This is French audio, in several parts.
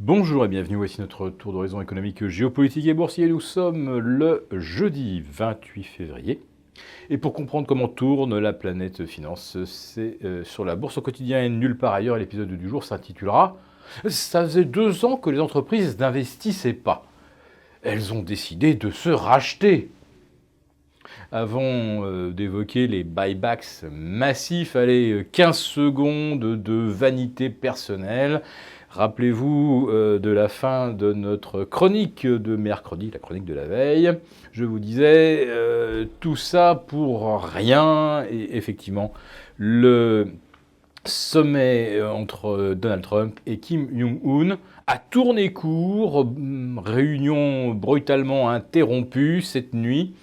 Bonjour et bienvenue, voici notre tour d'horizon économique, géopolitique et boursier. Nous sommes le jeudi 28 février. Et pour comprendre comment tourne la planète finance, c'est sur la bourse au quotidien et nulle part ailleurs. L'épisode du jour s'intitulera « Ça faisait 2 ans que les entreprises n'investissaient pas. Elles ont décidé de se racheter ». Avant d'évoquer les buybacks massifs, allez, 15 secondes de vanité personnelle. Rappelez-vous de la fin de notre chronique de mercredi, la chronique de la veille. Je vous disais tout ça pour rien. Et effectivement, le sommet entre Donald Trump et Kim Jong-un a tourné court, réunion brutalement interrompue cette nuit.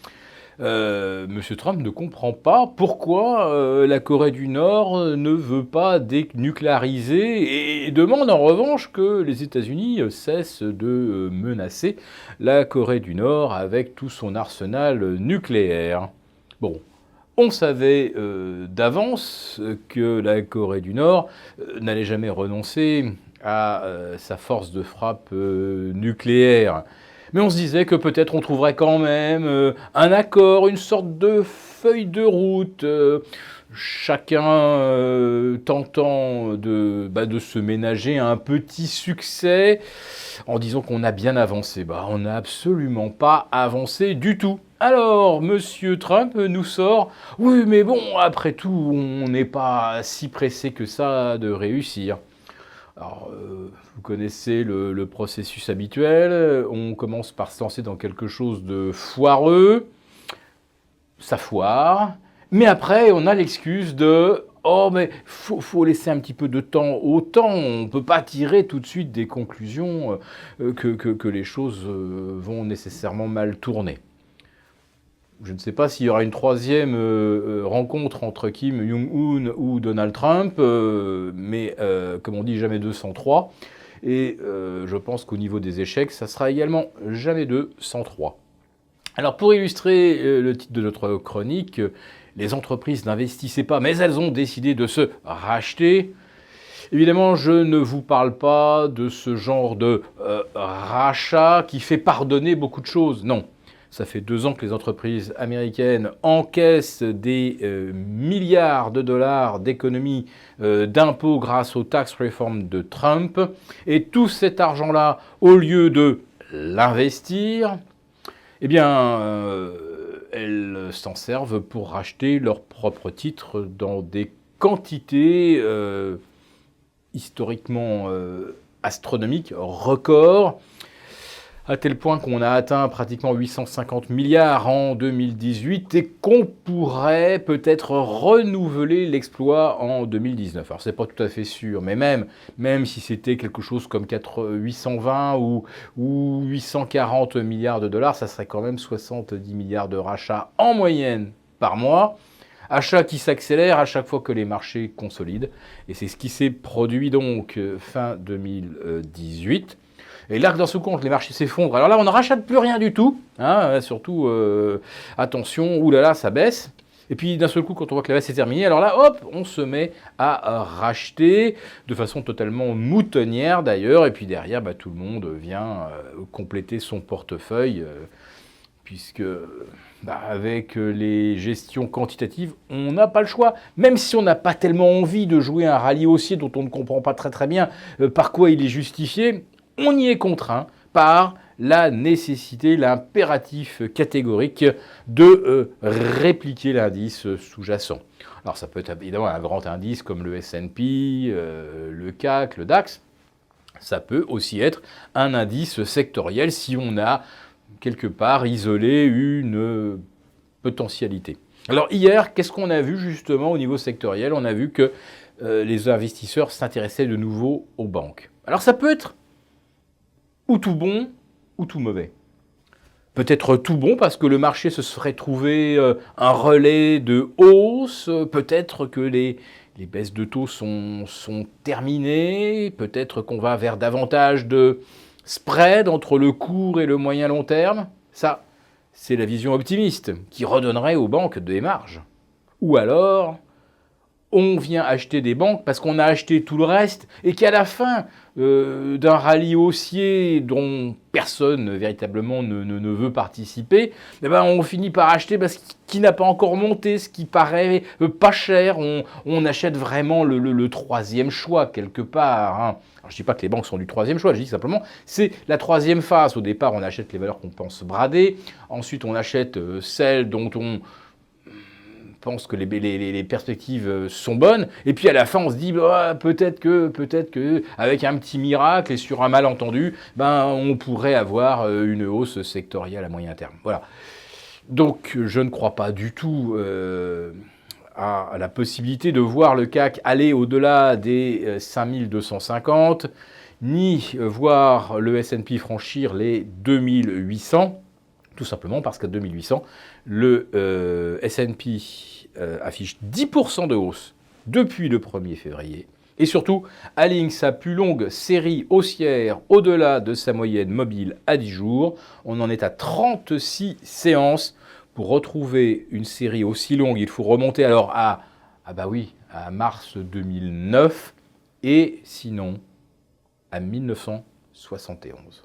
Monsieur Trump ne comprend pas pourquoi la Corée du Nord ne veut pas dénucléariser et demande en revanche que les États-Unis cessent de menacer la Corée du Nord avec tout son arsenal nucléaire. Bon, on savait d'avance que la Corée du Nord n'allait jamais renoncer à sa force de frappe nucléaire. Mais on se disait que peut-être on trouverait quand même un accord, une sorte de feuille de route, chacun tentant de se ménager un petit succès en disant qu'on a bien avancé. On n'a absolument pas avancé du tout. Alors, Monsieur Trump nous sort « Oui, mais bon, après tout, on n'est pas si pressé que ça de réussir ». Alors, vous connaissez le processus habituel, on commence par se lancer dans quelque chose de foireux, ça foire, mais après on a l'excuse de « Oh, mais faut laisser un petit peu de temps au temps, on ne peut pas tirer tout de suite des conclusions que les choses vont nécessairement mal tourner ». Je ne sais pas s'il y aura une troisième rencontre entre Kim Jong-un ou Donald Trump, mais comme on dit, jamais 2 sans 3. Et je pense qu'au niveau des échecs, ça sera également jamais 2 sans 3. Alors pour illustrer le titre de notre chronique, les entreprises n'investissaient pas, mais elles ont décidé de se racheter. Évidemment, je ne vous parle pas de ce genre de rachat qui fait pardonner beaucoup de choses, non. Ça fait 2 ans que les entreprises américaines encaissent des milliards de dollars d'économies d'impôts grâce aux tax reform de Trump. Et tout cet argent-là, au lieu de l'investir, eh bien, elles s'en servent pour racheter leurs propres titres dans des quantités historiquement astronomiques, records, à tel point qu'on a atteint pratiquement 850 milliards en 2018 et qu'on pourrait peut-être renouveler l'exploit en 2019. Alors c'est pas tout à fait sûr, mais même si c'était quelque chose comme 820 ou 840 milliards de dollars, ça serait quand même 70 milliards de rachats en moyenne par mois. Achats qui s'accélèrent à chaque fois que les marchés consolident. Et c'est ce qui s'est produit donc fin 2018. Et là, d'un seul coup, les marchés s'effondrent. Alors là, on ne rachète plus rien du tout. Surtout, attention, oulala, ça baisse. Et puis, d'un seul coup, quand on voit que la baisse est terminée, alors là, hop, on se met à racheter de façon totalement moutonnière d'ailleurs. Et puis derrière, tout le monde vient compléter son portefeuille, puisque avec les gestions quantitatives, on n'a pas le choix. Même si on n'a pas tellement envie de jouer un rallye haussier dont on ne comprend pas très bien par quoi il est justifié, on y est contraint par la nécessité, l'impératif catégorique de répliquer l'indice sous-jacent. Alors ça peut être évidemment un grand indice comme le S&P, le CAC, le DAX. Ça peut aussi être un indice sectoriel si on a quelque part isolé une potentialité. Alors hier, qu'est-ce qu'on a vu justement au niveau sectoriel? On a vu que les investisseurs s'intéressaient de nouveau aux banques. Alors ça peut être ou tout bon, ou tout mauvais. Peut-être tout bon parce que le marché se serait trouvé un relais de hausse, peut-être que les baisses de taux sont terminées, peut-être qu'on va vers davantage de spread entre le court et le moyen long terme. Ça, c'est la vision optimiste qui redonnerait aux banques des marges. Ou alors, on vient acheter des banques parce qu'on a acheté tout le reste et qu'à la fin d'un rallye haussier dont personne véritablement ne veut participer, eh ben on finit par acheter ce qui n'a pas encore monté, ce qui paraît pas cher. On achète vraiment le troisième choix quelque part. Hein. Alors, je ne dis pas que les banques sont du troisième choix, je dis simplement c'est la troisième phase. Au départ, on achète les valeurs qu'on pense brader. Ensuite, on achète celles dont on pense que les perspectives sont bonnes, et puis à la fin on se dit peut-être que avec un petit miracle et sur un malentendu, on pourrait avoir une hausse sectorielle à moyen terme. Voilà. Donc je ne crois pas du tout à la possibilité de voir le CAC aller au-delà des 5250, ni voir le S&P franchir les 2800. Tout simplement parce qu'à 2800, le S&P affiche 10% de hausse depuis le 1er février. Et surtout, aligne sa plus longue série haussière au-delà de sa moyenne mobile à 10 jours. On en est à 36 séances. Pour retrouver une série aussi longue, il faut remonter alors à mars 2009 et sinon à 1971.